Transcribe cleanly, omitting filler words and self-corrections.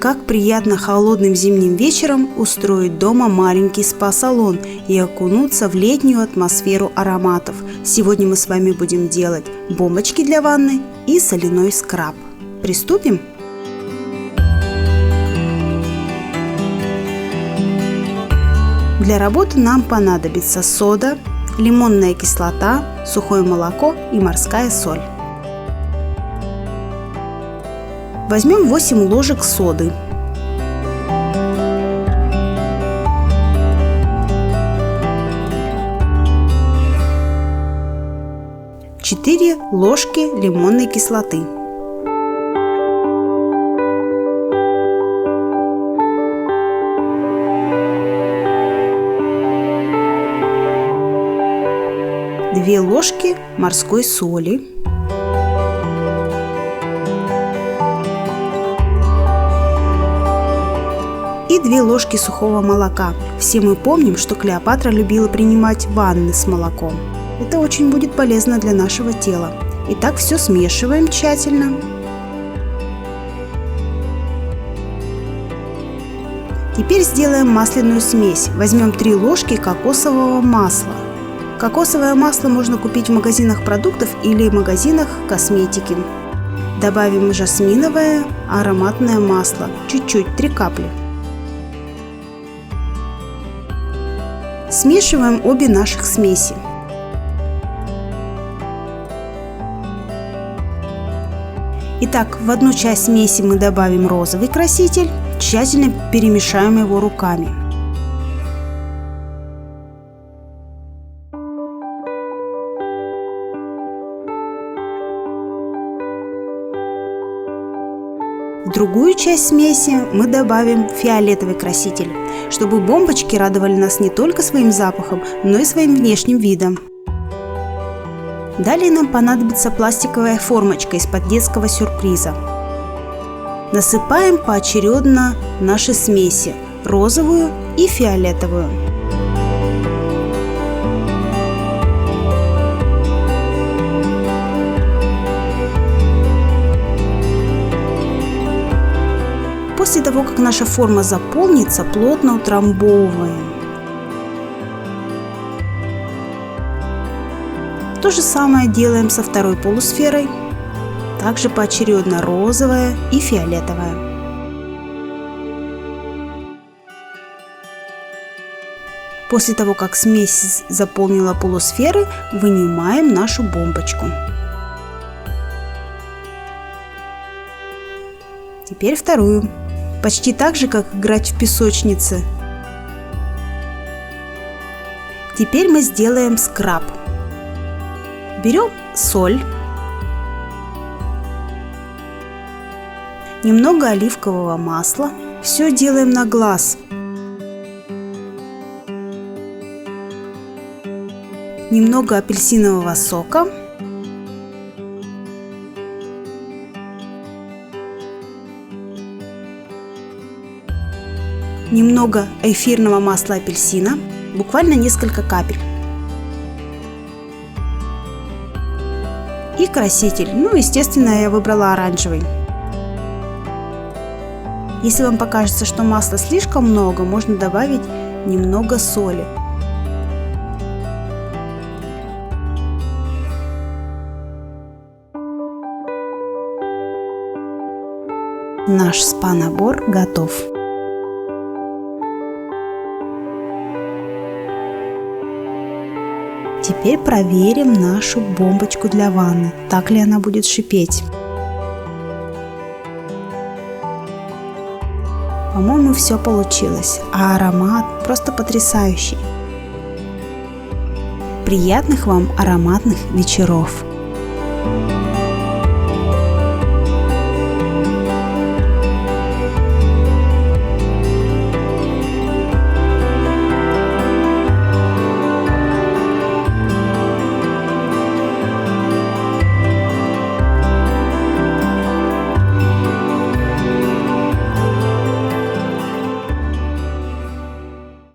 Как приятно холодным зимним вечером устроить дома маленький спа-салон и окунуться в летнюю атмосферу ароматов. Сегодня мы с вами будем делать бомбочки для ванны и соляной скраб. Приступим? Для работы нам понадобится сода, лимонная кислота, сухое молоко и морская соль. Возьмем 8 ложек соды. Четыре ложки лимонной кислоты. Две ложки морской соли. И 2 ложки сухого молока. Все мы помним, что Клеопатра любила принимать ванны с молоком. Это очень будет полезно для нашего тела. Итак, все смешиваем тщательно. Теперь сделаем масляную смесь. Возьмем 3 ложки кокосового масла. Кокосовое масло можно купить в магазинах продуктов или магазинах косметики. Добавим жасминовое ароматное масло. Чуть-чуть, 3 капли. Смешиваем обе наших смеси. Итак, в одну часть смеси мы добавим розовый краситель, тщательно перемешаем его руками. В другую часть смеси мы добавим фиолетовый краситель, чтобы бомбочки радовали нас не только своим запахом, но и своим внешним видом. Далее нам понадобится пластиковая формочка из-под детского сюрприза. Насыпаем поочередно наши смеси – розовую и фиолетовую. После того, как наша форма заполнится, плотно утрамбовываем. То же самое делаем со второй полусферой, также поочередно розовая и фиолетовая. После того, как смесь заполнила полусферы, вынимаем нашу бомбочку. Теперь вторую. Почти так же, как играть в песочнице. Теперь мы сделаем скраб. Берем соль, немного оливкового масла. Все делаем на глаз. Немного апельсинового сока. Немного эфирного масла апельсина, буквально несколько капель. И краситель, естественно, я выбрала оранжевый. Если вам покажется, что масла слишком много, можно добавить немного соли. Наш спа-набор готов. Теперь проверим нашу бомбочку для ванны, так ли она будет шипеть. По-моему, все получилось, а аромат просто потрясающий. Приятных вам ароматных вечеров!